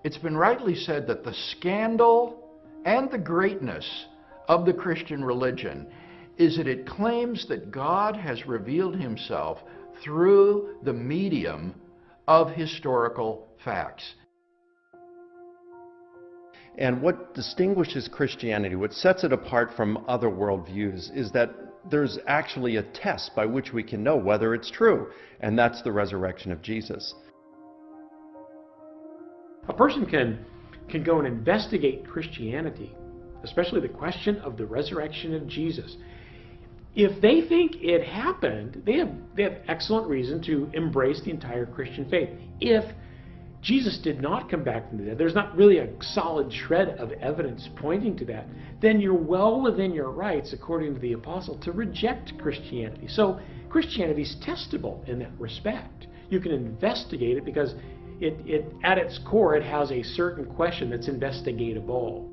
It's been rightly said that the scandal and the greatness of the Christian religion is that it claims that God has revealed himself through the medium of historical facts. And what distinguishes Christianity, what sets it apart from other worldviews, is that there's actually a test by which we can know whether it's true, and that's the resurrection of Jesus. A person can go and investigate Christianity, especially the question of the resurrection of Jesus. If they think it happened, they have excellent reason to embrace the entire Christian faith. If Jesus did not come back from the dead, there's not really a solid shred of evidence pointing to that, then you're well within your rights, according to the apostle, to reject Christianity. So Christianity is testable in that respect. You can investigate it because it at its core, it has a certain question that's investigatable.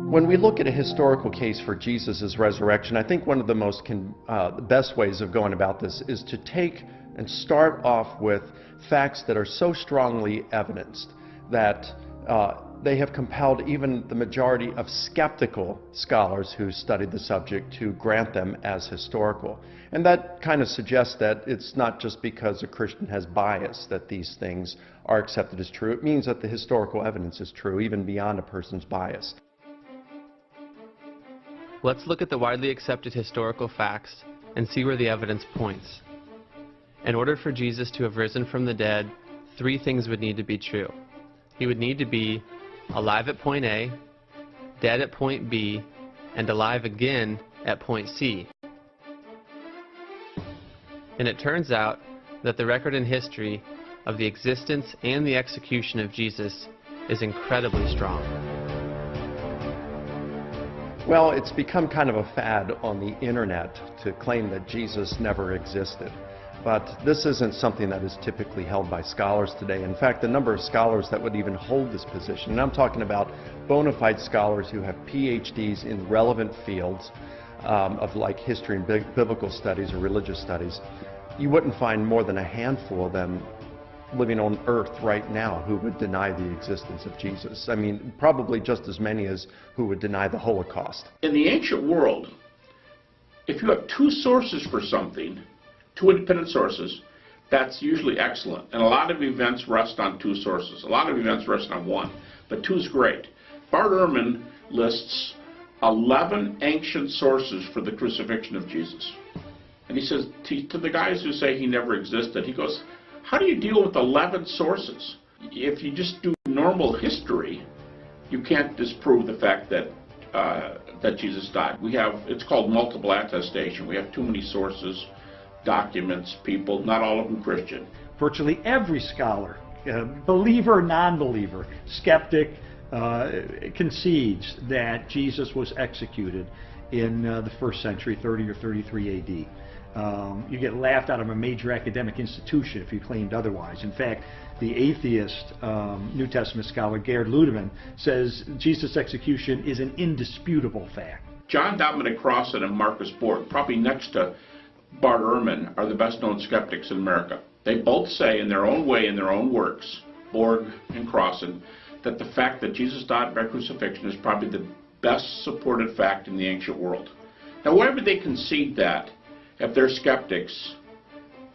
When we look at a historical case for Jesus' resurrection, I think one of the best ways of going about this is to take and start off with facts that are so strongly evidenced that they have compelled even the majority of skeptical scholars who studied the subject to grant them as historical. And that kind of suggests that it's not just because a Christian has bias that these things are accepted as true. It means that the historical evidence is true, even beyond a person's bias. Let's look at the widely accepted historical facts and see where the evidence points. In order for Jesus to have risen from the dead, three things would need to be true. He would need to be alive at point A, dead at point B, and alive again at point C. And it turns out that the record in history of the existence and the execution of Jesus is incredibly strong. Well, it's become kind of a fad on the internet to claim that Jesus never existed. But this isn't something that is typically held by scholars today. In fact, the number of scholars that would even hold this position, and I'm talking about bona fide scholars who have PhDs in relevant fields of like history and biblical studies or religious studies, you wouldn't find more than a handful of them living on earth right now who would deny the existence of Jesus. I mean, probably just as many as who would deny the Holocaust. In the ancient world, if you have two sources for something, two independent sources, that's usually excellent. And a lot of events rest on two sources. A lot of events rest on one, but two is great. Bart Ehrman lists 11 ancient sources for the crucifixion of Jesus. And he says to the guys who say he never existed, he goes, how do you deal with 11 sources? If you just do normal history, you can't disprove the fact that that Jesus died. It's called multiple attestation. We have too many sources, documents, people, not all of them Christian. Virtually every scholar, believer, non-believer, skeptic, concedes that Jesus was executed in the first century, 30 or 33 AD. You get laughed out of a major academic institution if you claimed otherwise. In fact, the atheist New Testament scholar Gerd Ludemann says Jesus' execution is an indisputable fact. John Dominic Crossan and Marcus Borg, probably next to Bart Ehrman, are the best known skeptics in America. They both say in their own way, in their own works, Borg and Crossan, that the fact that Jesus died by crucifixion is probably the best supported fact in the ancient world. Now, wherever they concede that, if they're skeptics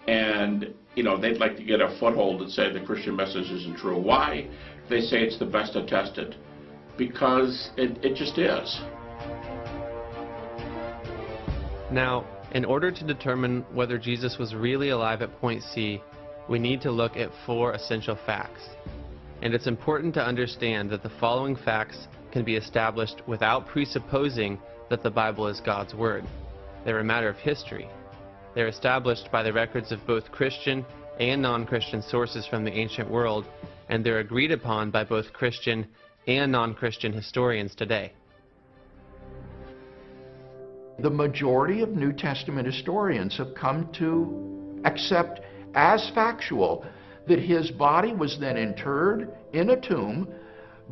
and they'd like to get a foothold and say the Christian message isn't true, why? They say it's the best attested. Because it just is. Now, in order to determine whether Jesus was really alive at point C, we need to look at four essential facts. And it's important to understand that the following facts can be established without presupposing that the Bible is God's Word. They're a matter of history. They're established by the records of both Christian and non-Christian sources from the ancient world, and they're agreed upon by both Christian and non-Christian historians today. The majority of New Testament historians have come to accept as factual that his body was then interred in a tomb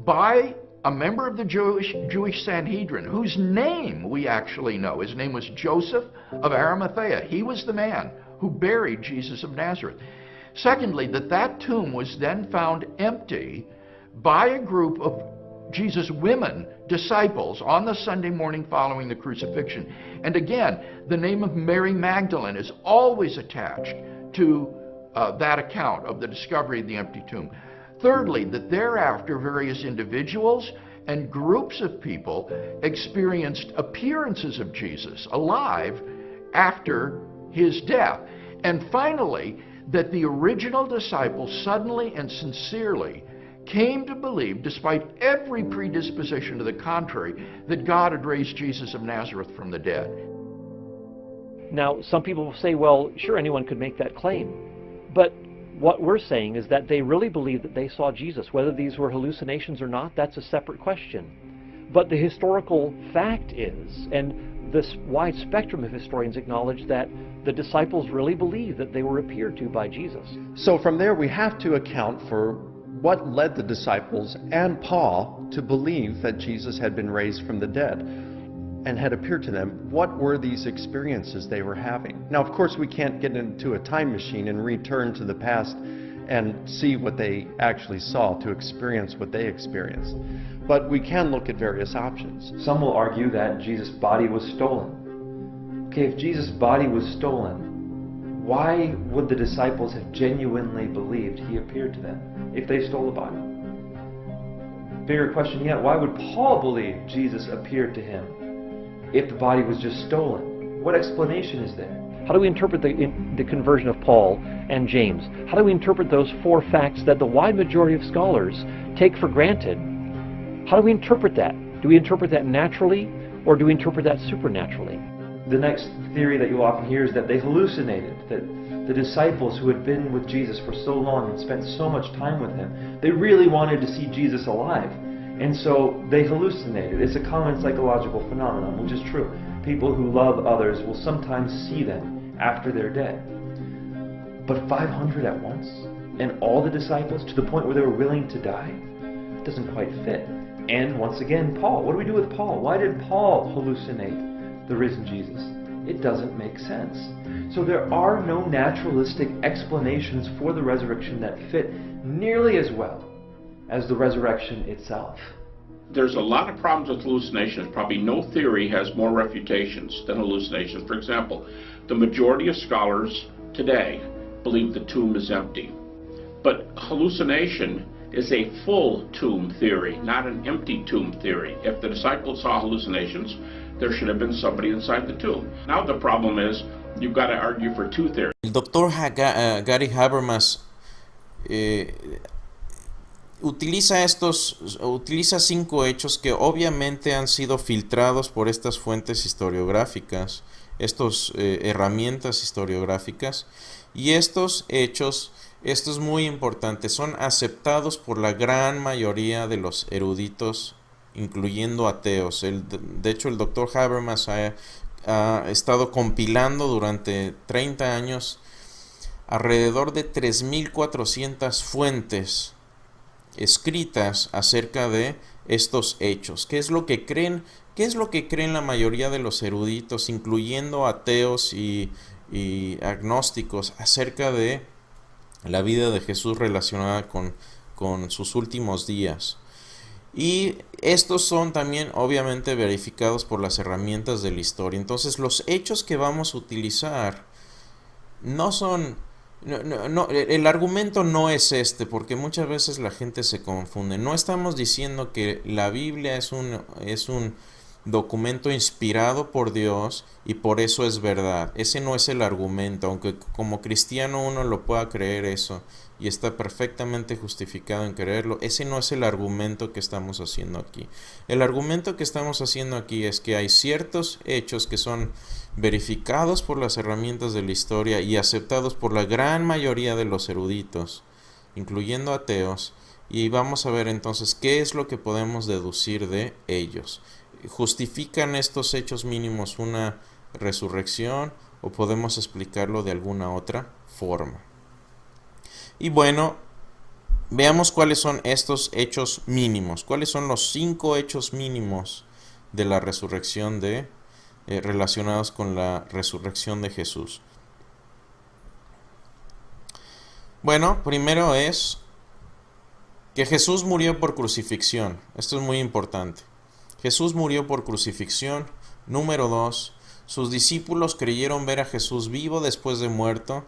by a member of the Jewish Sanhedrin, whose name we actually know. His name was Joseph of Arimathea. He was the man who buried Jesus of Nazareth. Secondly, that tomb was then found empty by a group of Jesus' women disciples on the Sunday morning following the crucifixion. And again, the name of Mary Magdalene is always attached to that account of the discovery of the empty tomb. Thirdly, that thereafter various individuals and groups of people experienced appearances of Jesus alive after his death. And finally, that the original disciples suddenly and sincerely came to believe, despite every predisposition to the contrary, that God had raised Jesus of Nazareth from the dead. Now, some people will say, well, sure, anyone could make that claim. But what we're saying is that they really believed that they saw Jesus. Whether these were hallucinations or not, that's a separate question. But the historical fact is, and this wide spectrum of historians acknowledge, that the disciples really believed that they were appeared to by Jesus. So from there we have to account for what led the disciples and Paul to believe that Jesus had been raised from the dead and had appeared to them. What were these experiences they were having? Now, of course, we can't get into a time machine and return to the past and see what they actually saw, to experience what they experienced. But we can look at various options. Some will argue that Jesus' body was stolen. Okay, if Jesus' body was stolen, why would the disciples have genuinely believed he appeared to them if they stole the body? Bigger question yet, why would Paul believe Jesus appeared to him if the body was just stolen? What explanation is there? How do we interpret the conversion of Paul and James? How do we interpret those four facts that the wide majority of scholars take for granted? How do we interpret that? Do we interpret that naturally, or do we interpret that supernaturally? The next theory that you'll often hear is that they hallucinated, that the disciples who had been with Jesus for so long and spent so much time with him, they really wanted to see Jesus alive. And so they hallucinated. It's a common psychological phenomenon, which is true. People who love others will sometimes see them after they're dead. But 500 at once? And all the disciples to the point where they were willing to die? It doesn't quite fit. And once again, Paul. What do we do with Paul? Why did Paul hallucinate the risen Jesus? It doesn't make sense. So there are no naturalistic explanations for the resurrection that fit nearly as well as the resurrection itself. There's a lot of problems with hallucinations. Probably no theory has more refutations than hallucinations. For example, the majority of scholars today believe the tomb is empty. But hallucination is a full tomb theory, not an empty tomb theory. If the disciples saw hallucinations, there should have been somebody inside the tomb. Now the problem is, you've got to argue for two theories. El doctor Gary Habermas utiliza 5 hechos que obviamente han sido filtrados por estas fuentes historiográficas, estas herramientas historiográficas, y estos hechos, esto es muy importante, son aceptados por la gran mayoría de los eruditos, incluyendo ateos. De hecho, el doctor Habermas ha estado compilando durante 30 años alrededor de 3.400 fuentes escritas acerca de estos hechos. ¿Qué es lo que creen? ¿Qué es lo que creen la mayoría de los eruditos, incluyendo ateos y agnósticos, acerca de la vida de Jesús relacionada con sus últimos días? Y estos son también obviamente verificados por las herramientas de la historia. Entonces los hechos que vamos a utilizar no son... el argumento no es este, porque muchas veces la gente se confunde. No estamos diciendo que la Biblia es un documento inspirado por Dios y por eso es verdad. Ese no es el argumento, aunque como cristiano uno lo pueda creer eso y está perfectamente justificado en creerlo. Ese no es el argumento que estamos haciendo aquí. El argumento que estamos haciendo aquí es que hay ciertos hechos que son verificados por las herramientas de la historia y aceptados por la gran mayoría de los eruditos, incluyendo ateos, y vamos a ver entonces qué es lo que podemos deducir de ellos. ¿Justifican estos hechos mínimos una resurrección o podemos explicarlo de alguna otra forma? Y bueno, veamos cuáles son estos hechos mínimos. ¿Cuáles son los 5 hechos mínimos de la resurrección relacionados con la resurrección de Jesús? Bueno, primero es que Jesús murió por crucifixión. Esto es muy importante. Jesús murió por crucifixión. Número 2, sus discípulos creyeron ver a Jesús vivo después de muerto.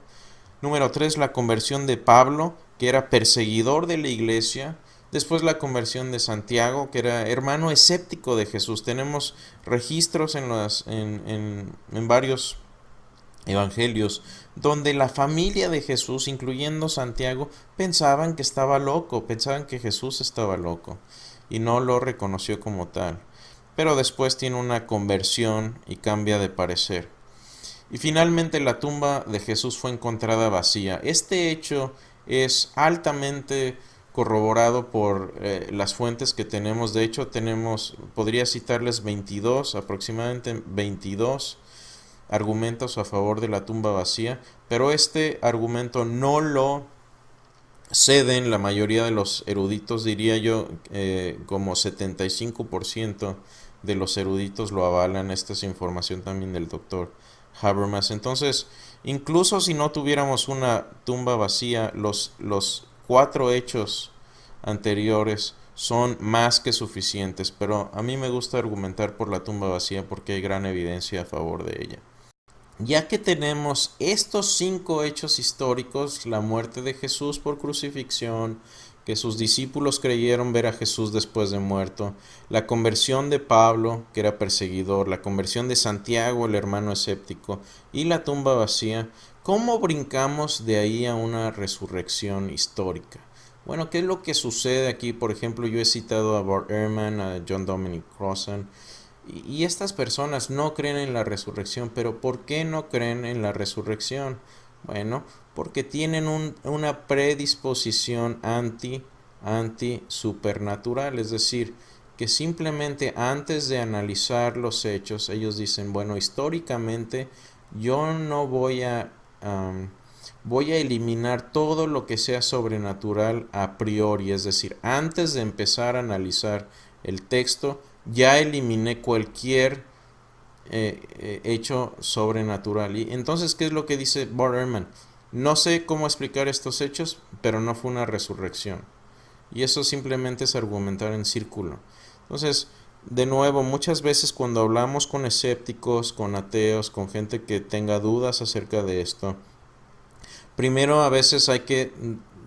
Número 3, la conversión de Pablo, que era perseguidor de la iglesia. Después la conversión de Santiago, que era hermano escéptico de Jesús. Tenemos registros en varios evangelios donde la familia de Jesús, incluyendo Santiago, pensaban que estaba loco, pensaban que Jesús estaba loco y no lo reconoció como tal. Pero después tiene una conversión y cambia de parecer. Y finalmente la tumba de Jesús fue encontrada vacía. Este hecho es altamente corroborado por las fuentes que tenemos. De hecho, podría citarles aproximadamente 22 argumentos a favor de la tumba vacía, pero este argumento no lo ceden la mayoría de los eruditos, diría yo, como 75% de los eruditos lo avalan. Esta es información también del doctor Habermas. Entonces, incluso si no tuviéramos una tumba vacía, los 4 hechos anteriores son más que suficientes, pero a mí me gusta argumentar por la tumba vacía porque hay gran evidencia a favor de ella. Ya que tenemos estos 5 hechos históricos, la muerte de Jesús por crucifixión, que sus discípulos creyeron ver a Jesús después de muerto, la conversión de Pablo, que era perseguidor, la conversión de Santiago, el hermano escéptico, y la tumba vacía, ¿cómo brincamos de ahí a una resurrección histórica? Bueno, ¿qué es lo que sucede aquí? Por ejemplo, yo he citado a Bart Ehrman, a John Dominic Crossan, y estas personas no creen en la resurrección. ¿Pero por qué no creen en la resurrección? Bueno, porque tienen una predisposición anti-supernatural, es decir, que simplemente antes de analizar los hechos, ellos dicen, bueno, históricamente yo no voy a eliminar todo lo que sea sobrenatural a priori, es decir, antes de empezar a analizar el texto, ya eliminé cualquier hecho sobrenatural. Y entonces, ¿qué es lo que dice Bart Ehrman? No sé cómo explicar estos hechos, pero no fue una resurrección. Y eso simplemente es argumentar en círculo. Entonces, de nuevo, muchas veces cuando hablamos con escépticos, con ateos, con gente que tenga dudas acerca de esto, primero a veces hay que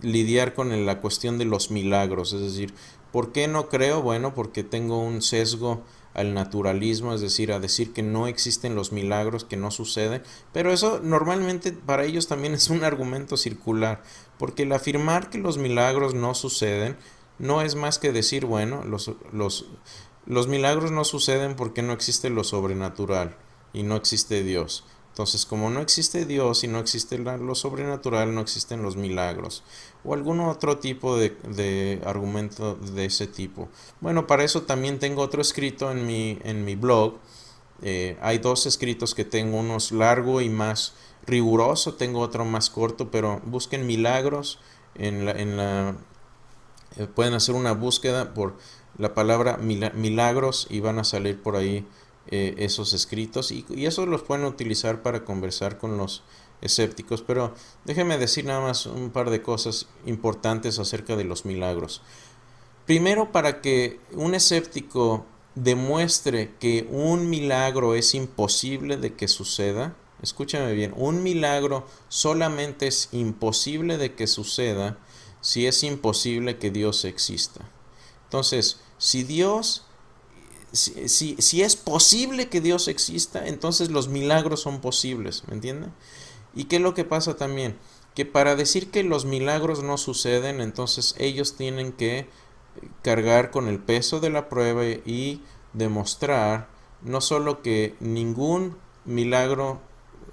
lidiar con la cuestión de los milagros, es decir, ¿por qué no creo? Bueno, porque tengo un sesgo al naturalismo, es decir, a decir que no existen los milagros, que no suceden, pero eso normalmente para ellos también es un argumento circular, porque el afirmar que los milagros no suceden no es más que decir, bueno, los milagros no suceden porque no existe lo sobrenatural y no existe Dios. Entonces, como no existe Dios y no existe lo sobrenatural, no existen los milagros. O algún otro tipo de argumento de ese tipo. Bueno, para eso también tengo otro escrito en mi blog. Hay 2 escritos que tengo, uno largo y más riguroso, tengo otro más corto, pero busquen milagros. Pueden hacer una búsqueda por la palabra milagros y van a salir por ahí esos escritos, y esos los pueden utilizar para conversar con los escépticos. Pero déjenme decir nada más un par de cosas importantes acerca de los milagros. Primero, para que un escéptico demuestre que un milagro es imposible de que suceda, escúchame bien, un milagro solamente es imposible de que suceda si es imposible que Dios exista. Entonces, si es posible que Dios exista, entonces los milagros son posibles, ¿me entienden? ¿Y qué es lo que pasa también? Que para decir que los milagros no suceden, entonces ellos tienen que cargar con el peso de la prueba y demostrar no solo que ningún milagro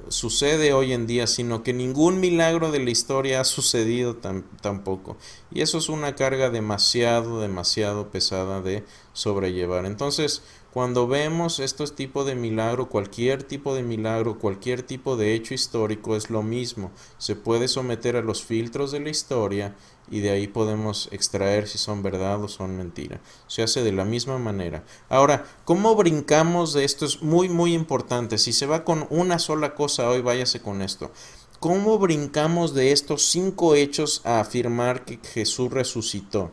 sucede hoy en día, sino que ningún milagro de la historia ha sucedido tampoco. Y eso es una carga demasiado pesada de sobrellevar. Entonces, cuando vemos estos tipos de milagro, cualquier tipo de hecho histórico es lo mismo. Se puede someter a los filtros de la historia y de ahí podemos extraer si son verdad o son mentira. Se hace de la misma manera. Ahora, ¿cómo brincamos de esto? Es muy importante. Si se va con una sola cosa hoy, váyase con esto. ¿cómo brincamos de estos 5 hechos a afirmar que Jesús resucitó?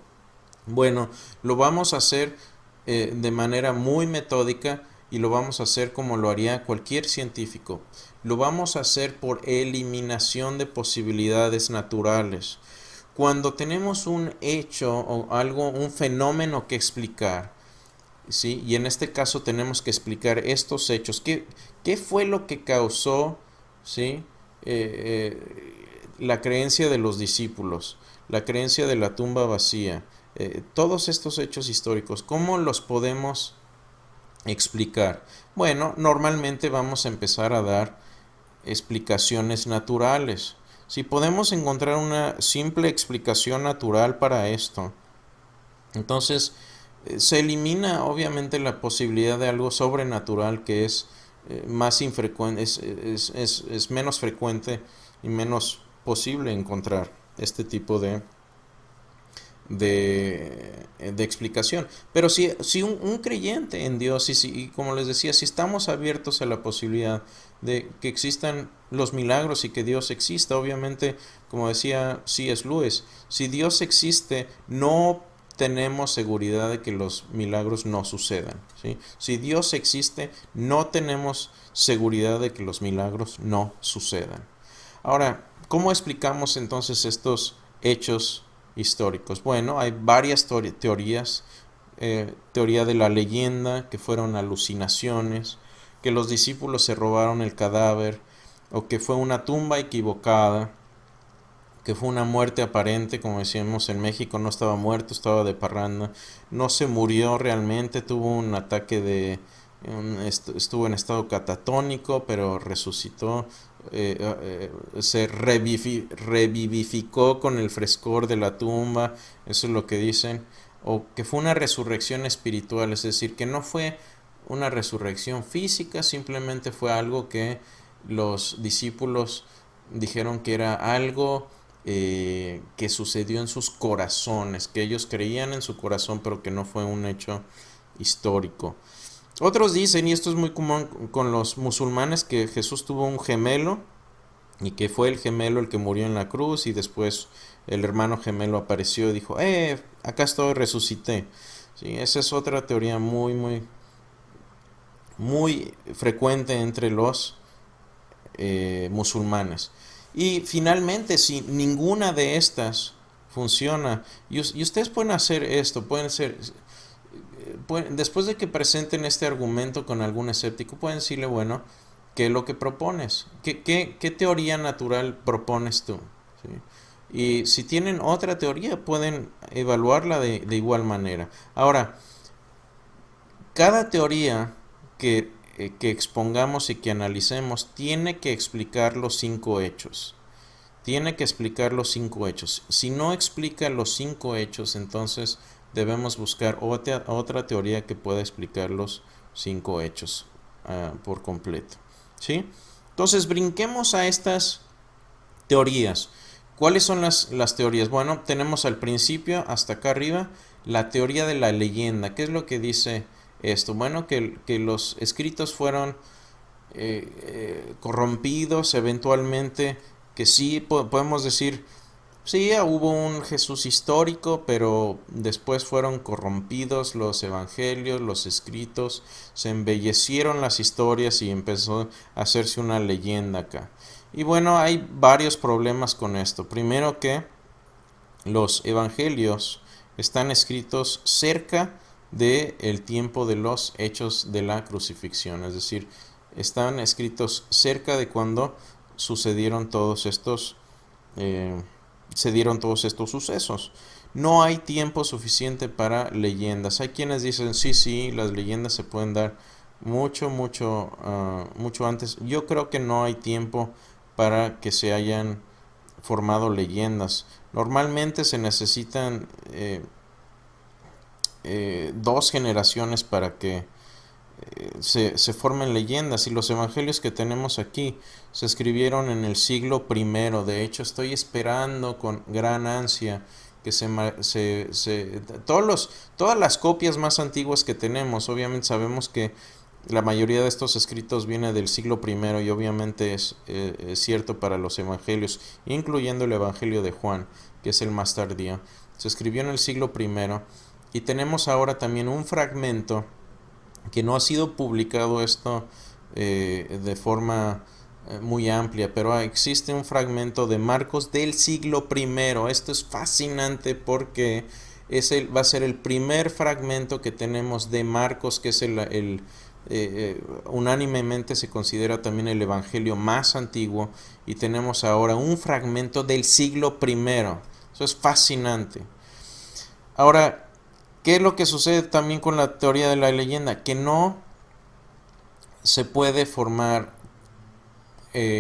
Bueno, lo vamos a hacer de manera muy metódica y lo vamos a hacer como lo haría cualquier científico. Lo vamos a hacer por eliminación de posibilidades naturales. Cuando tenemos un hecho o algo, un fenómeno que explicar, ¿sí? Y en este caso tenemos que explicar estos hechos. ¿Qué fue lo que causó, ¿sí? La creencia de los discípulos, la creencia de la tumba vacía? Todos estos hechos históricos, ¿cómo los podemos explicar? Bueno, normalmente vamos a empezar a dar explicaciones naturales. Si podemos encontrar una simple explicación natural para esto, entonces se elimina obviamente la posibilidad de algo sobrenatural que es más infrecuente, es menos frecuente y menos posible encontrar este tipo de explicación. Pero si un creyente en Dios, y como les decía, si estamos abiertos a la posibilidad de que existan los milagros y que Dios exista, obviamente, como decía C.S. Lewis, si Dios existe, no tenemos seguridad de que los milagros no sucedan, ¿sí? Si Dios existe, no tenemos seguridad de que los milagros no sucedan. Ahora, ¿cómo explicamos entonces estos hechos históricos? Bueno, hay varias teorías. Teoría de la leyenda, que fueron alucinaciones, que los discípulos se robaron el cadáver, o que fue una tumba equivocada, que fue una muerte aparente, como decíamos en México, no estaba muerto, estaba de parranda, no se murió realmente, tuvo un ataque estuvo en estado catatónico, pero resucitó, se revivificó con el frescor de la tumba, eso es lo que dicen, o que fue una resurrección espiritual, es decir, que no fue una resurrección física, simplemente fue algo que los discípulos dijeron que era algo que sucedió en sus corazones, que ellos creían en su corazón, pero que no fue un hecho histórico. Otros dicen, y esto es muy común con los musulmanes, que Jesús tuvo un gemelo y que fue el gemelo el que murió en la cruz y después el hermano gemelo apareció y dijo, acá estoy, resucité. ¿Sí? Esa es otra teoría muy frecuente entre los musulmanes. Y finalmente, si ninguna de estas funciona, y ustedes pueden hacer esto, después de que presenten este argumento con algún escéptico, pueden decirle, bueno, ¿qué es lo que propones? ¿Qué teoría natural propones tú? ¿Sí? Y si tienen otra teoría, pueden evaluarla de igual manera. Ahora, cada teoría que expongamos y que analicemos tiene que explicar los 5 hechos. Tiene que explicar los 5 hechos. Si no explica los 5 hechos, entonces debemos buscar otra teoría que pueda explicar los 5 hechos por completo. ¿Sí? Entonces brinquemos a estas teorías. ¿Cuáles son las teorías? Bueno, tenemos al principio, hasta acá arriba, la teoría de la leyenda. ¿Qué es lo que dice esto? Bueno, que los escritos fueron corrompidos eventualmente, que sí podemos decir, sí, hubo un Jesús histórico, pero después fueron corrompidos los evangelios, los escritos, se embellecieron las historias y empezó a hacerse una leyenda acá. Y bueno, hay varios problemas con esto. Primero, que los evangelios están escritos cerca del tiempo de los hechos de la crucifixión, es decir, están escritos cerca de cuando sucedieron todos estos sucesos. No hay tiempo suficiente para leyendas. Hay quienes dicen, sí, las leyendas se pueden dar mucho antes. Yo creo que no hay tiempo para que se hayan formado leyendas. Normalmente se necesitan 2 generaciones para que se formen leyendas, y los evangelios que tenemos aquí se escribieron en el siglo I. De hecho, estoy esperando con gran ansia que todas las copias más antiguas que tenemos. Obviamente sabemos que la mayoría de estos escritos viene del siglo I y obviamente es cierto para los evangelios, incluyendo el Evangelio de Juan, que es el más tardío. Se escribió en el siglo I y tenemos ahora también un fragmento que no ha sido publicado esto de forma muy amplia, pero existe un fragmento de Marcos del siglo I. Esto es fascinante porque va a ser el primer fragmento que tenemos de Marcos, que es unánimemente se considera también el evangelio más antiguo, y tenemos ahora un fragmento del siglo I. Eso es fascinante. Ahora, ¿qué es lo que sucede también con la teoría de la leyenda? Que no se puede formar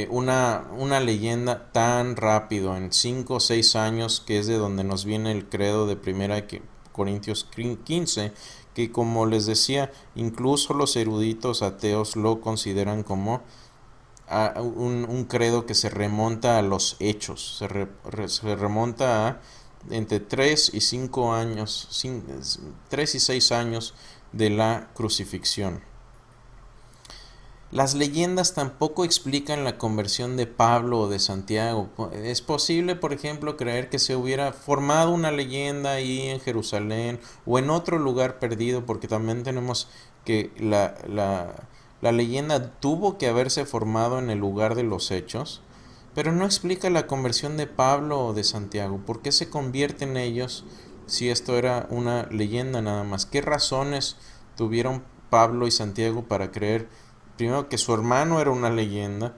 una leyenda tan rápido, en 5 o 6 años, que es de donde nos viene el credo de 1 Corintios 15, que, como les decía, incluso los eruditos ateos lo consideran como un credo que se remonta a los hechos, se remonta a entre 3 y 5 años, 3 y 6 años de la crucifixión. Las leyendas tampoco explican la conversión de Pablo o de Santiago. Es posible, por ejemplo, creer que se hubiera formado una leyenda ahí en Jerusalén o en otro lugar perdido, porque también tenemos que la leyenda tuvo que haberse formado en el lugar de los hechos, pero no explica la conversión de Pablo o de Santiago. ¿Por qué se convierten ellos si esto era una leyenda nada más? ¿Qué razones tuvieron Pablo y Santiago para creer, primero, que su hermano era una leyenda,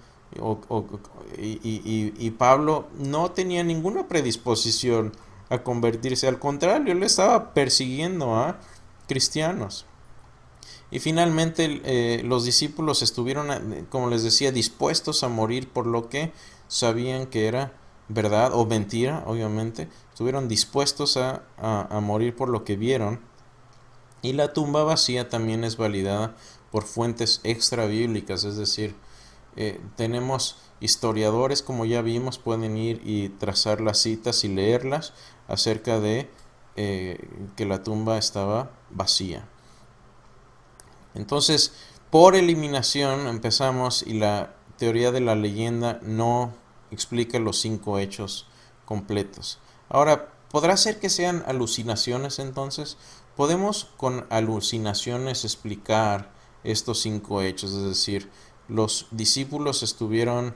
y Pablo no tenía ninguna predisposición a convertirse? Al contrario, él estaba persiguiendo a cristianos. Y finalmente los discípulos estuvieron, como les decía, dispuestos a morir por lo que sabían que era verdad o mentira, obviamente. Estuvieron dispuestos a morir por lo que vieron. Y la tumba vacía también es validada por fuentes extra bíblicas, es decir, tenemos historiadores, como ya vimos, pueden ir y trazar las citas y leerlas acerca de que la tumba estaba vacía. Entonces, por eliminación empezamos, y la teoría de la leyenda no explica los 5 hechos completos. Ahora, ¿podrá ser que sean alucinaciones entonces? Podemos con alucinaciones explicar estos 5 hechos, es decir, los discípulos estuvieron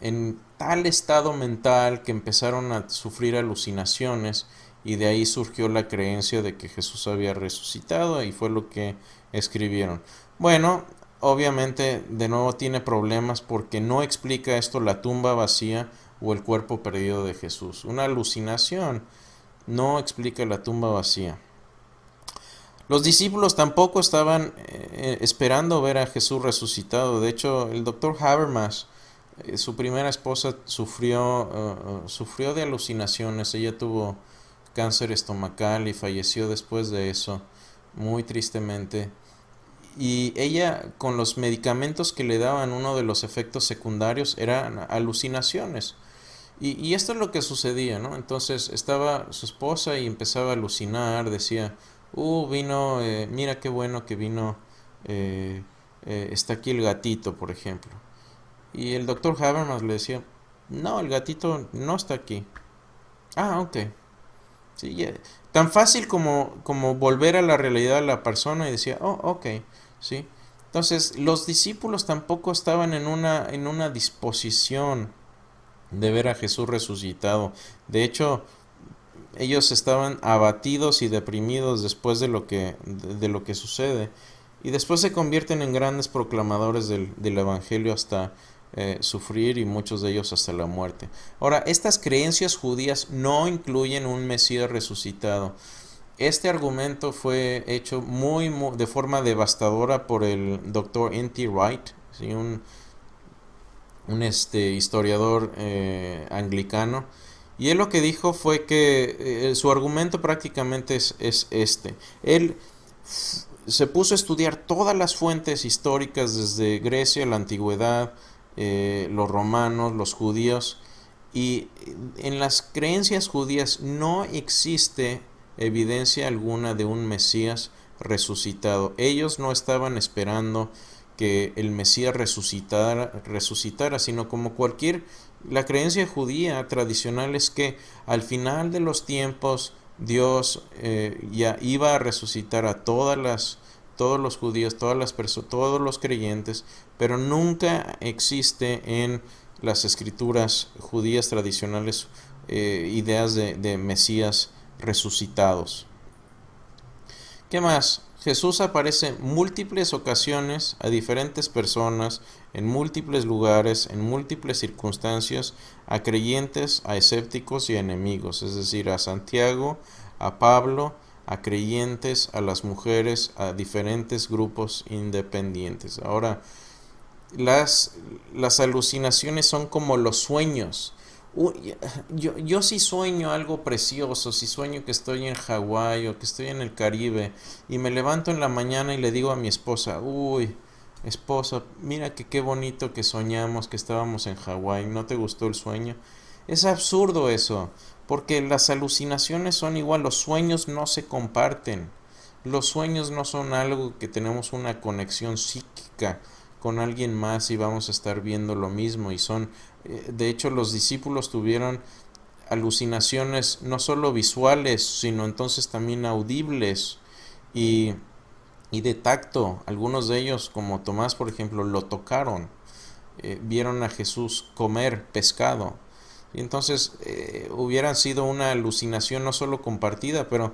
en tal estado mental que empezaron a sufrir alucinaciones, y de ahí surgió la creencia de que Jesús había resucitado, y fue lo que escribieron. Bueno, obviamente de nuevo tiene problemas porque no explica esto la tumba vacía o el cuerpo perdido de Jesús. Una alucinación no explica la tumba vacía. Los discípulos tampoco estaban esperando ver a Jesús resucitado. De hecho, el doctor Habermas, su primera esposa, sufrió de alucinaciones. Ella tuvo cáncer estomacal y falleció después de eso, muy tristemente. Y ella, con los medicamentos que le daban, uno de los efectos secundarios eran alucinaciones. Y esto es lo que sucedía, ¿no? Entonces estaba su esposa y empezaba a alucinar, decía: vino, mira qué bueno que vino, está aquí el gatito, por ejemplo. Y el doctor Habermas le decía: no, el gatito no está aquí. Ah, ok. Sí, tan fácil como volver a la realidad de la persona, y decía: oh, ok, sí. Entonces los discípulos tampoco estaban en una disposición de ver a Jesús resucitado. De hecho, ellos estaban abatidos y deprimidos después de lo que sucede, y después se convierten en grandes proclamadores del evangelio hasta sufrir, y muchos de ellos hasta la muerte. Ahora, estas creencias judías no incluyen un Mesías resucitado. Este argumento fue hecho de forma devastadora por el Dr. N.T. Wright, ¿sí? un historiador anglicano. Y él lo que dijo fue que su argumento prácticamente es este. Él se puso a estudiar todas las fuentes históricas desde Grecia, la antigüedad, los romanos, los judíos, y en las creencias judías no existe evidencia alguna de un Mesías resucitado. Ellos no estaban esperando que el Mesías resucitara, sino como la creencia judía tradicional es que al final de los tiempos Dios ya iba a resucitar a todos los judíos, todos los creyentes, pero nunca existe en las escrituras judías tradicionales ideas de Mesías resucitados. ¿Qué más? Jesús aparece en múltiples ocasiones a diferentes personas, en múltiples lugares, en múltiples circunstancias, a creyentes, a escépticos y a enemigos, es decir, a Santiago, a Pablo, a creyentes, a las mujeres, a diferentes grupos independientes. Ahora, las alucinaciones son como los sueños. Yo sí sueño algo precioso, si sueño que estoy en Hawái o que estoy en el Caribe y me levanto en la mañana y le digo a mi esposa, uy, esposa, mira que qué bonito que soñamos que estábamos en Hawái, ¿no te gustó el sueño? Es absurdo eso, porque las alucinaciones son igual, los sueños no se comparten, los sueños no son algo que tenemos una conexión psíquica con alguien más y vamos a estar viendo lo mismo y son, de hecho los discípulos tuvieron alucinaciones no solo visuales, sino entonces también audibles y de tacto. Algunos de ellos, como Tomás por ejemplo, lo tocaron, vieron a Jesús comer pescado y entonces hubieran sido una alucinación no solo compartida, pero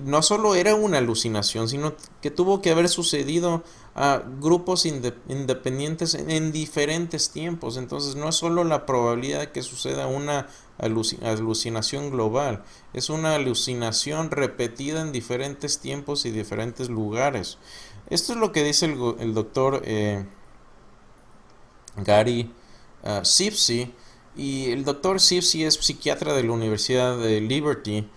no solo era una alucinación, sino que tuvo que haber sucedido a grupos independientes en diferentes tiempos. Entonces no es solo la probabilidad de que suceda una alucinación global, es una alucinación repetida en diferentes tiempos y diferentes lugares. Esto es lo que dice el doctor Gary Sipsey, y el doctor Sipsey es psiquiatra de la Universidad de Liberty.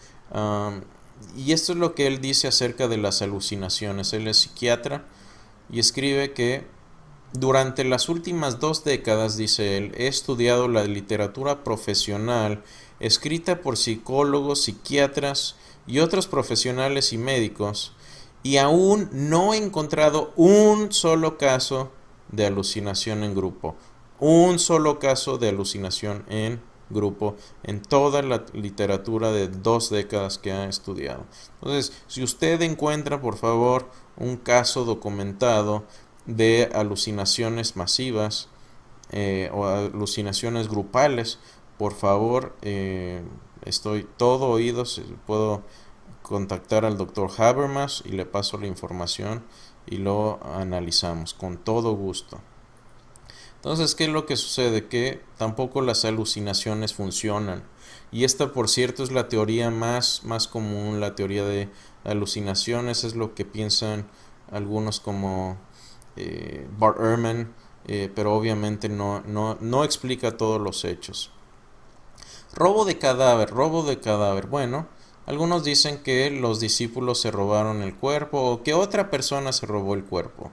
Y esto es lo que él dice acerca de las alucinaciones. Él es psiquiatra y escribe que durante las últimas 2 décadas, dice él, he estudiado la literatura profesional escrita por psicólogos, psiquiatras y otros profesionales y médicos y aún no he encontrado un solo caso de alucinación en grupo. Un solo caso de alucinación en grupo en toda la literatura de 2 décadas que ha estudiado. Entonces, si usted encuentra, por favor, un caso documentado de alucinaciones masivas o alucinaciones grupales, por favor, estoy todo oídos. Puedo contactar al doctor Habermas y le paso la información y lo analizamos con todo gusto. Entonces, ¿qué es lo que sucede? Que tampoco las alucinaciones funcionan. Y esta, por cierto, es la teoría más común, la teoría de alucinaciones. Es lo que piensan algunos como Bart Ehrman, pero obviamente no explica todos los hechos. Robo de cadáver. Bueno, algunos dicen que los discípulos se robaron el cuerpo o que otra persona se robó el cuerpo.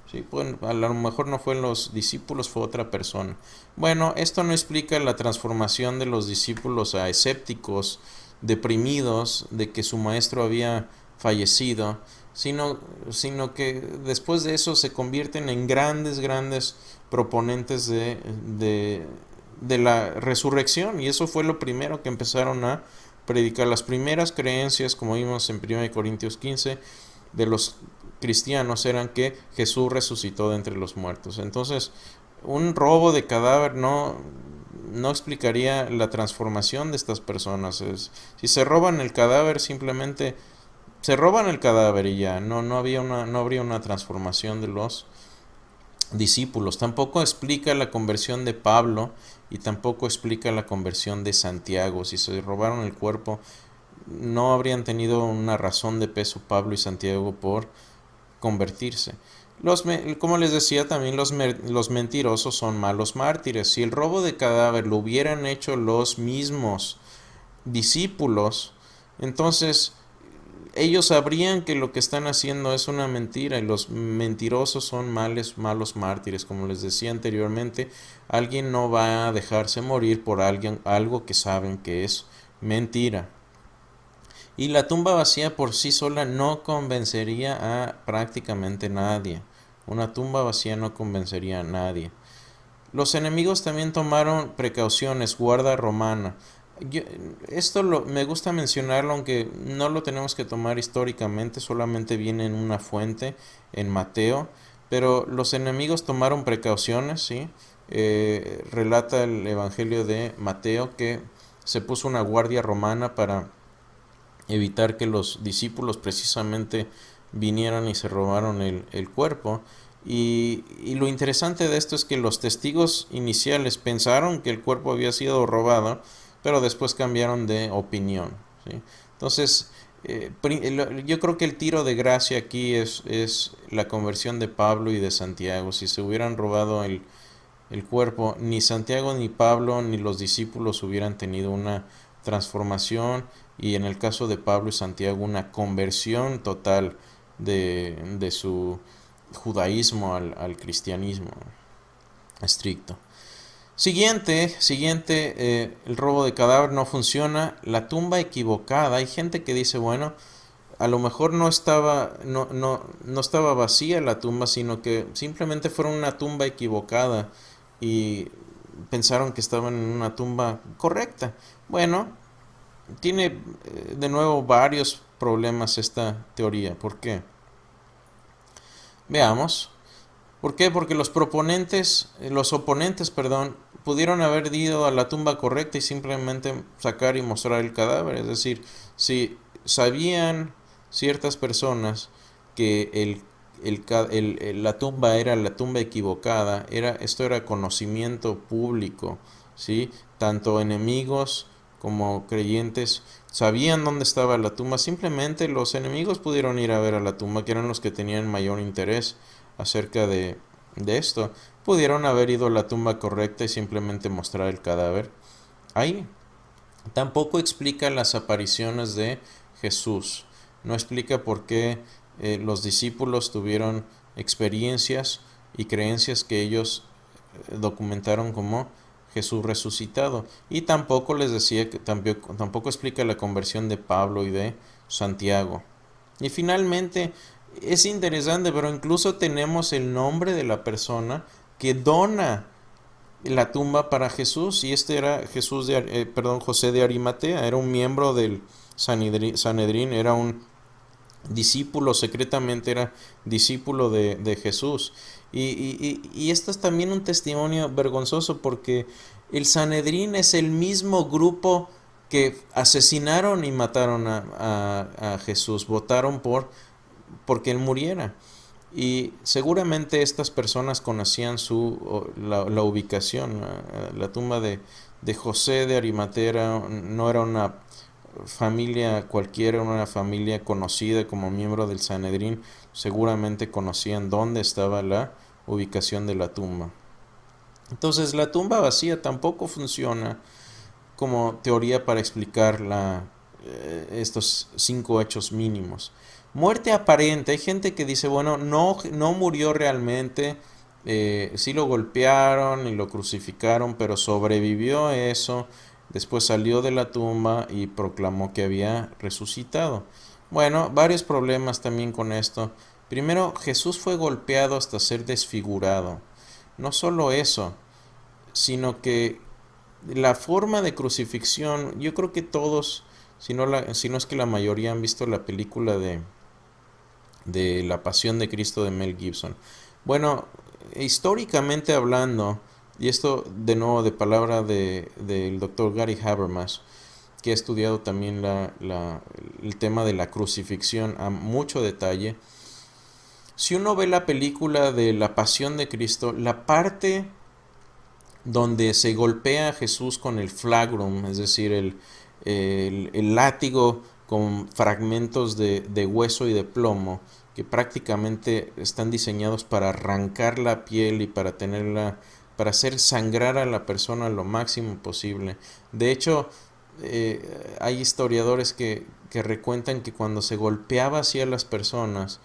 Sí, pues, a lo mejor no fueron los discípulos, fue otra persona. Bueno, esto no explica la transformación de los discípulos a escépticos, deprimidos, de que su maestro había fallecido, sino que después de eso se convierten en grandes proponentes de la resurrección. Y eso fue lo primero que empezaron a predicar. Las primeras creencias, como vimos en 1 Corintios 15, de los cristianos eran que Jesús resucitó de entre los muertos. Entonces, un robo de cadáver no explicaría la transformación de estas personas. Si se roban el cadáver, simplemente se roban el cadáver y ya, no habría una transformación de los discípulos. Tampoco explica la conversión de Pablo y tampoco explica la conversión de Santiago. Si se robaron el cuerpo, no habrían tenido una razón de peso Pablo y Santiago por convertirse. Como les decía, también los mentirosos son malos mártires. Si el robo de cadáver lo hubieran hecho los mismos discípulos, entonces ellos sabrían que lo que están haciendo es una mentira, y los mentirosos son malos mártires. Como les decía anteriormente, alguien no va a dejarse morir por algo que saben que es mentira. Y la tumba vacía por sí sola no convencería a prácticamente nadie. Una tumba vacía no convencería a nadie. Los enemigos también tomaron precauciones, guarda romana. Me gusta mencionarlo, aunque no lo tenemos que tomar históricamente, solamente viene en una fuente, en Mateo, pero los enemigos tomaron precauciones, ¿sí? Relata el Evangelio de Mateo que se puso una guardia romana para evitar que los discípulos precisamente vinieran y se robaron el cuerpo. Y lo interesante de esto es que los testigos iniciales pensaron que el cuerpo había sido robado, pero después cambiaron de opinión, ¿sí? Entonces, yo creo que el tiro de gracia aquí es la conversión de Pablo y de Santiago. Si se hubieran robado el cuerpo, ni Santiago ni Pablo ni los discípulos hubieran tenido una transformación, y en el caso de Pablo y Santiago una conversión total de su judaísmo al cristianismo estricto. Siguiente, el robo de cadáver no funciona. La tumba equivocada. Hay gente que dice, bueno, a lo mejor no estaba vacía la tumba, sino que simplemente fueron una tumba equivocada y pensaron que estaban en una tumba correcta. Bueno, tiene de nuevo varios problemas esta teoría. ¿Por qué? Veamos. ¿Por qué? Porque los oponentes, pudieron haber ido a la tumba correcta y simplemente sacar y mostrar el cadáver. Es decir, si sabían ciertas personas que la tumba era la tumba equivocada, esto era conocimiento público, ¿sí? Tanto enemigos como creyentes sabían dónde estaba la tumba. Simplemente los enemigos pudieron ir a ver a la tumba, que eran los que tenían mayor interés acerca de esto. Pudieron haber ido a la tumba correcta y simplemente mostrar el cadáver ahí. Tampoco explica las apariciones de Jesús. No explica por qué los discípulos tuvieron experiencias y creencias que ellos documentaron como Jesús resucitado. Y tampoco les decía que tampoco explica la conversión de Pablo y de Santiago. Y finalmente, es interesante, pero incluso tenemos el nombre de la persona que dona la tumba para Jesús, y este era José de Arimatea. Era un miembro del Sanedrín, era un discípulo, secretamente era discípulo de Jesús. Y esto es también un testimonio vergonzoso, porque el Sanedrín es el mismo grupo que asesinaron y mataron a Jesús. Votaron porque él muriera. Y seguramente estas personas conocían la ubicación. La tumba de José de Arimatea no era una familia cualquiera, era una familia conocida como miembro del Sanedrín. Seguramente conocían dónde estaba la ubicación de la tumba. Entonces, la tumba vacía tampoco funciona como teoría para explicar estos 5 hechos mínimos. Muerte aparente. Hay gente que dice, bueno, no murió realmente, sí lo golpearon y lo crucificaron, pero sobrevivió a eso. Después salió de la tumba y proclamó que había resucitado. Bueno, varios problemas también con esto. Primero, Jesús fue golpeado hasta ser desfigurado. No solo eso, sino que la forma de crucifixión, yo creo que todos, si no es que la mayoría, han visto la película de La Pasión de Cristo de Mel Gibson. Bueno, históricamente hablando, y esto de nuevo de palabra del doctor Gary Habermas, que ha estudiado también el tema de la crucifixión a mucho detalle. Si uno ve la película de La Pasión de Cristo, la parte donde se golpea a Jesús con el flagrum, es decir, el látigo con fragmentos de hueso y de plomo, que prácticamente están diseñados para arrancar la piel y para hacer sangrar a la persona lo máximo posible. De hecho, hay historiadores que recuentan que cuando se golpeaba así a las personas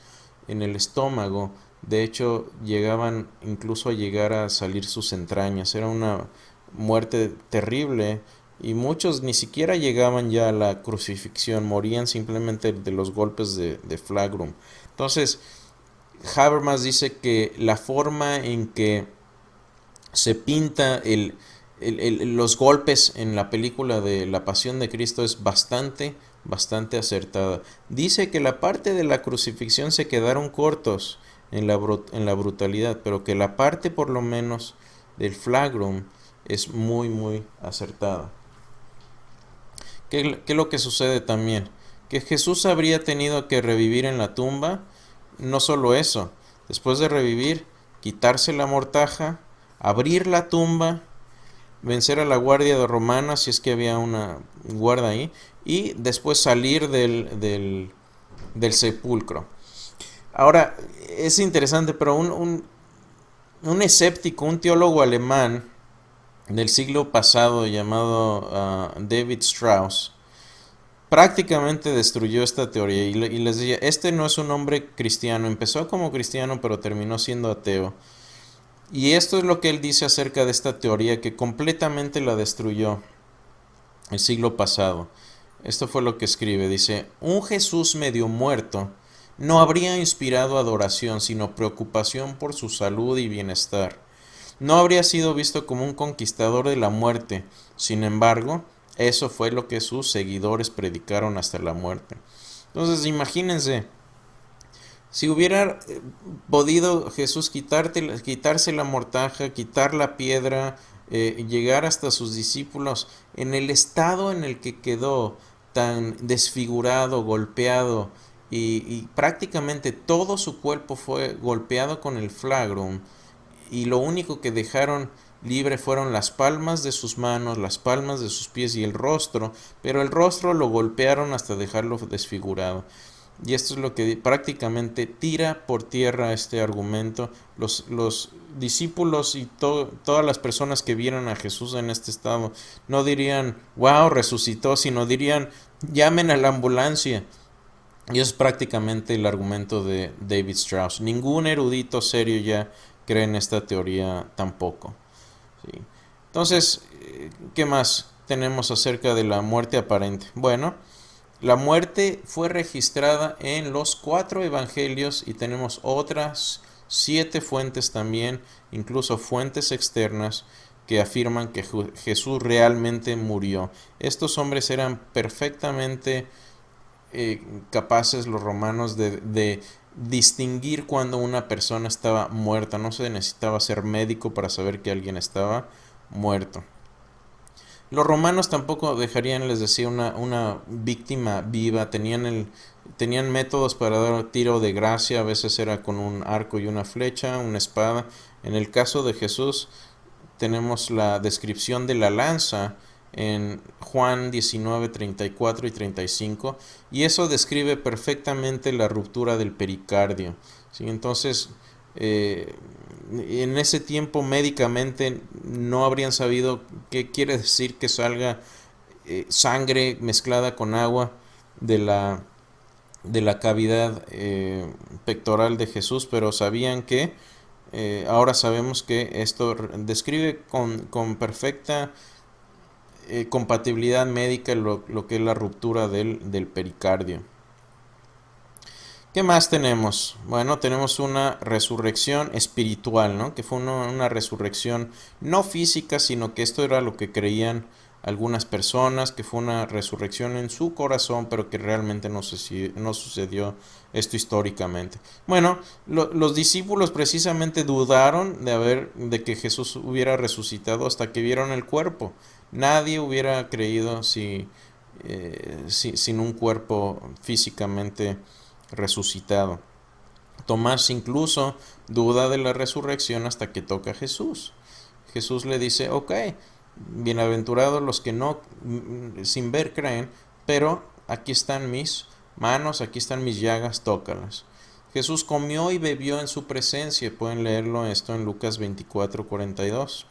en el estómago, de hecho llegaban incluso a llegar a salir sus entrañas. Era una muerte terrible, y muchos ni siquiera llegaban ya a la crucifixión, morían simplemente de los golpes de flagrum. Entonces, Habermas dice que la forma en que se pinta los golpes en la película de La Pasión de Cristo es bastante acertada. Dice que la parte de la crucifixión se quedaron cortos en la brutalidad, pero que la parte por lo menos del flagrum es muy acertada. ¿Qué es lo que sucede también? Que Jesús habría tenido que revivir en la tumba. No solo eso, después de revivir, quitarse la mortaja, abrir la tumba, vencer a la guardia romana si es que había una guarda ahí, y después salir del sepulcro. Ahora, es interesante, pero un escéptico, un teólogo alemán del siglo pasado llamado David Strauss, prácticamente destruyó esta teoría y les decía, este no es un hombre cristiano, empezó como cristiano pero terminó siendo ateo. Y esto es lo que él dice acerca de esta teoría que completamente la destruyó el siglo pasado. Esto fue lo que escribe, dice, un Jesús medio muerto no habría inspirado adoración, sino preocupación por su salud y bienestar. No habría sido visto como un conquistador de la muerte, sin embargo, eso fue lo que sus seguidores predicaron hasta la muerte. Entonces, imagínense, si hubiera podido Jesús quitarse la mortaja, quitar la piedra, llegar hasta sus discípulos, en el estado en el que quedó, tan desfigurado, golpeado, y prácticamente todo su cuerpo fue golpeado con el flagrum, y lo único que dejaron libre fueron las palmas de sus manos, las palmas de sus pies y el rostro, pero el rostro lo golpearon hasta dejarlo desfigurado. Y esto es lo que prácticamente tira por tierra este argumento. Los discípulos y todas las personas que vieron a Jesús en este estado no dirían, wow, resucitó, sino dirían, llamen a la ambulancia. Y eso es prácticamente el argumento de David Strauss. Ningún erudito serio ya cree en esta teoría tampoco. ¿Sí? Entonces, ¿qué más tenemos acerca de la muerte aparente? Bueno, la muerte fue registrada en los 4 evangelios y tenemos otras 7 fuentes también, incluso fuentes externas, que afirman que Jesús realmente murió. Estos hombres eran perfectamente capaces, los romanos, de distinguir cuando una persona estaba muerta. No se necesitaba ser médico para saber que alguien estaba muerto. Los romanos tampoco dejarían, les decía, una víctima viva. Tenían métodos para dar tiro de gracia. A veces era con un arco y una flecha, una espada. En el caso de Jesús tenemos la descripción de la lanza en Juan 19, 34 y 35, y eso describe perfectamente la ruptura del pericardio. ¿Sí? Entonces, en ese tiempo médicamente no habrían sabido qué quiere decir que salga sangre mezclada con agua de la cavidad pectoral de Jesús, pero sabían que, ahora sabemos que esto describe con perfecta compatibilidad médica lo que es la ruptura del pericardio. ¿Qué más tenemos? Bueno, tenemos una resurrección espiritual, ¿no? Que fue una resurrección no física, sino que esto era lo que creían algunas personas, que fue una resurrección en su corazón, pero que realmente no sucedió esto históricamente. Bueno, los discípulos precisamente dudaron de que Jesús hubiera resucitado hasta que vieron el cuerpo. Nadie hubiera creído sin un cuerpo físicamente resucitado. Tomás incluso duda de la resurrección hasta que toca a Jesús. Jesús le dice, ok, bienaventurados los que no sin ver creen, pero aquí están mis manos, aquí están mis llagas, tócalas. Jesús comió y bebió en su presencia. Pueden leerlo esto en Lucas 24:42.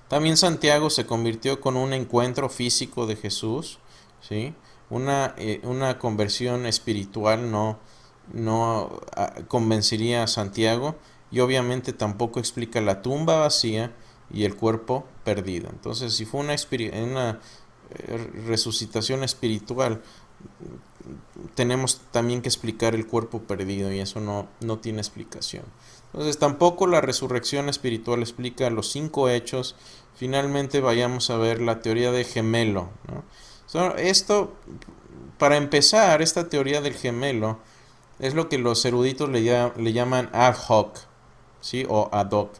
También Santiago se convirtió con un encuentro físico de Jesús, ¿sí? Una conversión espiritual no convencería a Santiago, y obviamente tampoco explica la tumba vacía y el cuerpo perdido. Entonces, si fue una resucitación espiritual, tenemos también que explicar el cuerpo perdido, y eso no tiene explicación. Entonces, tampoco la resurrección espiritual explica los 5 hechos. Finalmente vayamos a ver la teoría de gemelo, ¿no? Para empezar, esta teoría del gemelo es lo que los eruditos le llaman ad hoc, ¿sí? O ad hoc.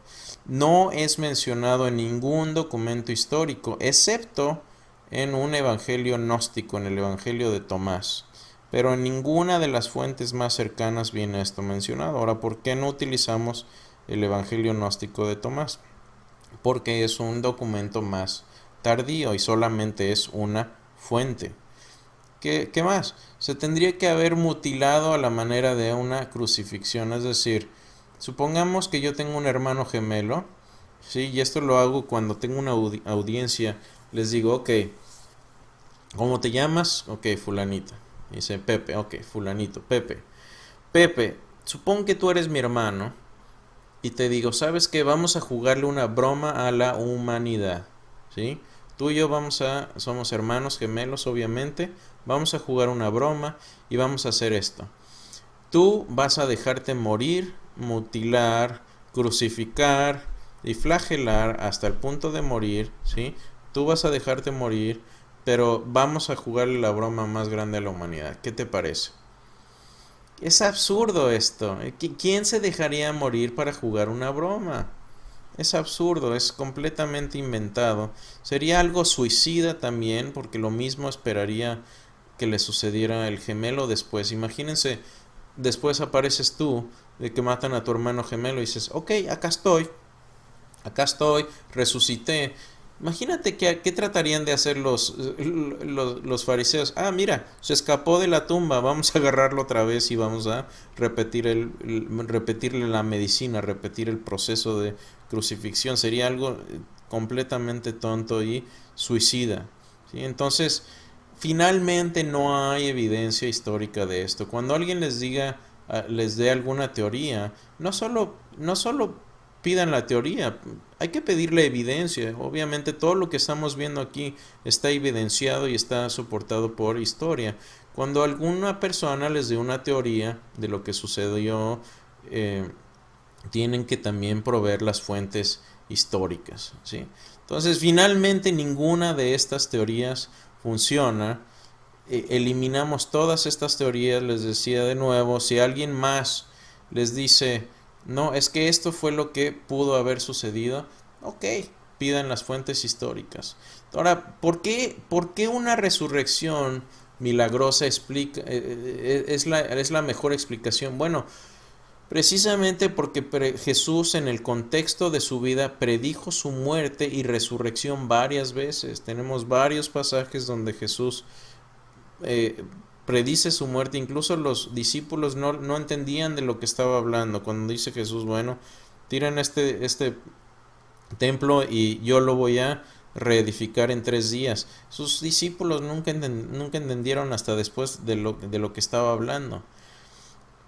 No es mencionado en ningún documento histórico, excepto en un evangelio gnóstico, en el evangelio de Tomás. Pero en ninguna de las fuentes más cercanas viene esto mencionado. Ahora, ¿por qué no utilizamos el evangelio gnóstico de Tomás? Porque es un documento más tardío y solamente es una fuente. ¿Qué más? Se tendría que haber mutilado a la manera de una crucifixión. Es decir, supongamos que yo tengo un hermano gemelo, ¿sí? Y esto lo hago cuando tengo una audiencia. Les digo, ok, ¿cómo te llamas? Ok, fulanita. Dice Pepe, ok, fulanito, Pepe. Pepe, supón que tú eres mi hermano y te digo, ¿sabes qué? Vamos a jugarle una broma a la humanidad, ¿sí? Tú y yo somos hermanos gemelos, obviamente. Vamos a jugar una broma y vamos a hacer esto. Tú vas a dejarte morir, mutilar, crucificar y flagelar hasta el punto de morir, ¿sí? Tú vas a dejarte morir, pero vamos a jugarle la broma más grande a la humanidad. ¿Qué te parece? Es absurdo esto. ¿Quién se dejaría morir para jugar una broma? Es absurdo, es completamente inventado. Sería algo suicida también, porque lo mismo esperaría que le sucediera el gemelo después. Imagínense, después apareces tú, de que matan a tu hermano gemelo, y dices, ok, acá estoy, resucité. Imagínate qué tratarían de hacer los fariseos. Ah, mira, se escapó de la tumba, vamos a agarrarlo otra vez y vamos a repetirle la medicina, repetir el proceso de crucifixión. Sería algo completamente tonto y suicida, ¿sí? Entonces, finalmente no hay evidencia histórica de esto. Cuando alguien les dé alguna teoría, no solo pidan la teoría, hay que pedirle evidencia. Obviamente todo lo que estamos viendo aquí está evidenciado y está soportado por historia. Cuando alguna persona les dé una teoría de lo que sucedió, tienen que también proveer las fuentes históricas, ¿sí? Entonces, finalmente ninguna de estas teorías funciona. Eliminamos todas estas teorías. Les decía de nuevo, si alguien más les dice, no, es que esto fue lo que pudo haber sucedido, ok, pidan las fuentes históricas. Ahora, ¿por qué una resurrección milagrosa es la mejor explicación? Bueno, precisamente porque Jesús, en el contexto de su vida, predijo su muerte y resurrección varias veces. Tenemos varios pasajes donde Jesús predice su muerte. Incluso los discípulos no entendían de lo que estaba hablando. Cuando dice Jesús, bueno, tiren este templo y yo lo voy a reedificar en 3 días. Sus discípulos nunca entendieron hasta después de lo que estaba hablando.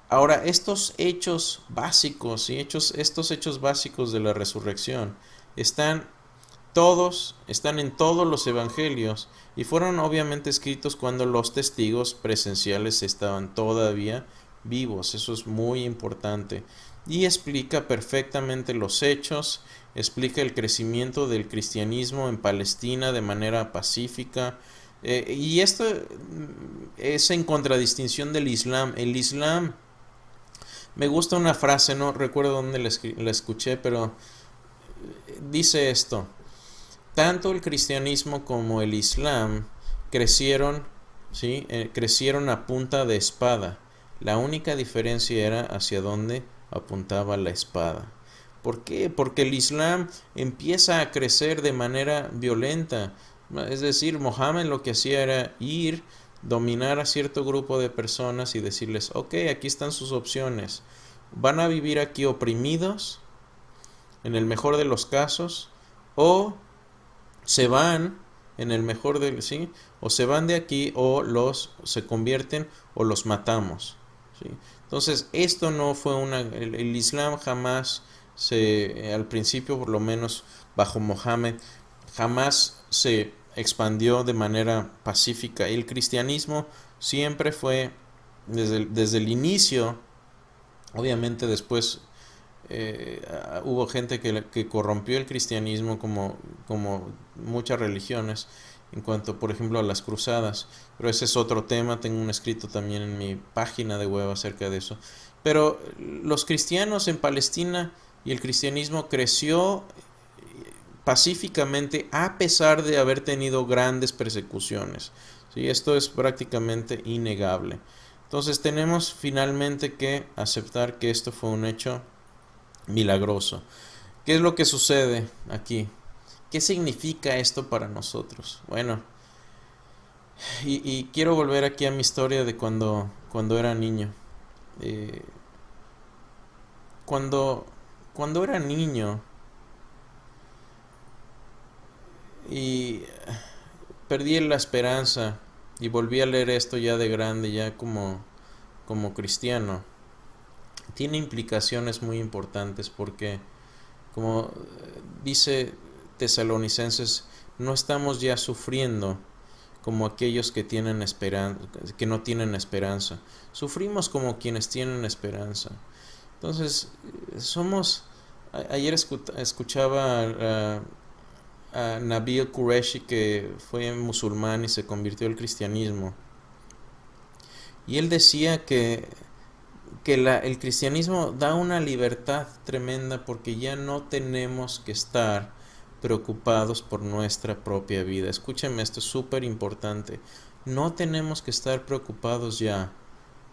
Ahora, estos hechos básicos estos hechos básicos de la resurrección están en todos los evangelios y fueron obviamente escritos cuando los testigos presenciales estaban todavía vivos. Eso es muy importante y explica perfectamente los hechos, explica el crecimiento del cristianismo en Palestina de manera pacífica, y esto es en contradistinción del Islam. El Islam, me gusta una frase, no recuerdo dónde la escuché, pero dice esto: tanto el cristianismo como el Islam crecieron a punta de espada. La única diferencia era hacia dónde apuntaba la espada. ¿Por qué? Porque el Islam empieza a crecer de manera violenta. Es decir, Mohammed lo que hacía era dominar a cierto grupo de personas y decirles, ok, aquí están sus opciones. Van a vivir aquí oprimidos, en el mejor de los casos, o se van, o se van de aquí, o se convierten, o los matamos, ¿sí? Entonces, esto no fue el Islam jamás al principio por lo menos, bajo Mohammed, jamás se expandió de manera pacífica. El cristianismo siempre fue, desde el inicio, obviamente después hubo gente que corrompió el cristianismo como muchas religiones, en cuanto, por ejemplo, a las cruzadas, pero ese es otro tema. Tengo un escrito también en mi página de web acerca de eso. Pero los cristianos en Palestina y el cristianismo creció pacíficamente a pesar de haber tenido grandes persecuciones. ¿Sí? Esto es prácticamente innegable. Entonces tenemos finalmente que aceptar que esto fue un hecho milagroso. ¿Qué es lo que sucede aquí? ¿Qué significa esto para nosotros? Bueno, y quiero volver aquí a mi historia de cuando era niño. Cuando era niño y perdí la esperanza y volví a leer esto ya de grande, ya como cristiano, tiene implicaciones muy importantes porque, como dice Tesalonicenses, no estamos ya sufriendo como aquellos que no tienen esperanza. Sufrimos como quienes tienen esperanza. Entonces, ayer escuchaba a Nabil Qureshi, que fue musulmán y se convirtió al cristianismo. Y él decía que el cristianismo da una libertad tremenda porque ya no tenemos que estar preocupados por nuestra propia vida. Escúchenme, esto es súper importante. No tenemos que estar preocupados ya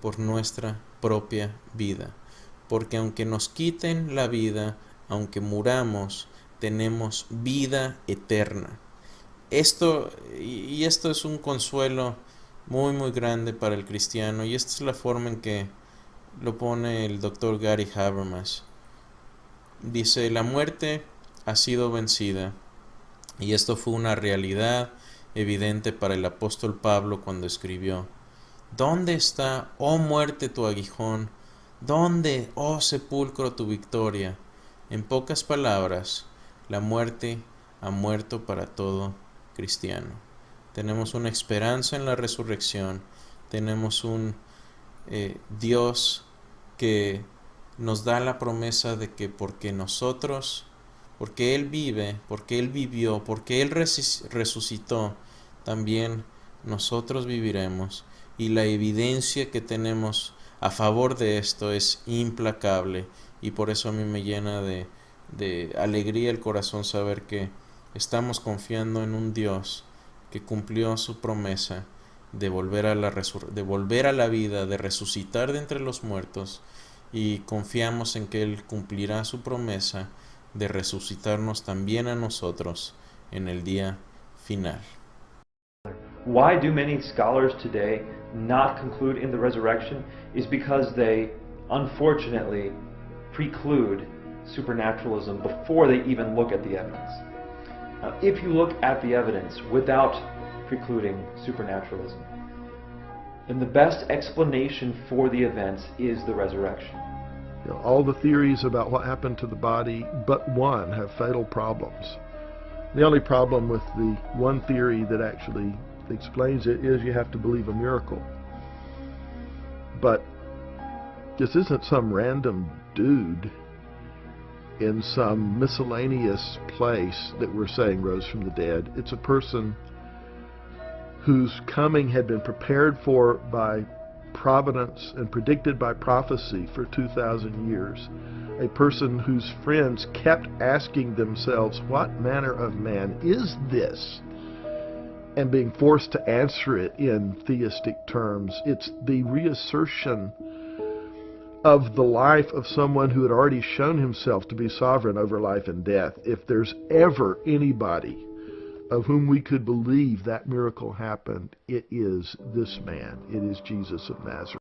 por nuestra propia vida, porque aunque nos quiten la vida, aunque muramos, tenemos vida eterna. Esto es un consuelo muy muy grande para el cristiano, y esta es la forma en que lo pone el Dr. Gary Habermas. Dice: la muerte ha sido vencida, y esto fue una realidad evidente para el apóstol Pablo cuando escribió: ¿dónde está, oh muerte, tu aguijón? ¿Dónde, oh sepulcro, tu victoria? En pocas palabras, la muerte ha muerto para todo cristiano. Tenemos una esperanza en la resurrección. Tenemos un Dios que nos da la promesa de que porque Él vive, porque Él vivió, porque Él resucitó, también nosotros viviremos. Y la evidencia que tenemos a favor de esto es implacable, y por eso a mí me llena de alegría el corazón saber que estamos confiando en un Dios que cumplió su promesa de volver a la vida, de resucitar de entre los muertos, y confiamos en que Él cumplirá su promesa de resucitarnos también a nosotros en el día final. Why do many scholars today not conclude in the resurrection is because they, unfortunately, preclude supernaturalism before they even look at the evidence. If you look at the evidence without precluding supernaturalism, then the best explanation for the events is the resurrection. You know, all the theories about what happened to the body but one have fatal problems. The only problem with the one theory that actually explains it is you have to believe a miracle. But this isn't some random dude in some miscellaneous place that we're saying rose from the dead. It's a person whose coming had been prepared for by providence and predicted by prophecy for 2,000 years. A person whose friends kept asking themselves, what manner of man is this? And being forced to answer it in theistic terms. It's the reassertion of the life of someone who had already shown himself to be sovereign over life and death. If there's ever anybody of whom we could believe that miracle happened, it is this man. It is Jesus of Nazareth.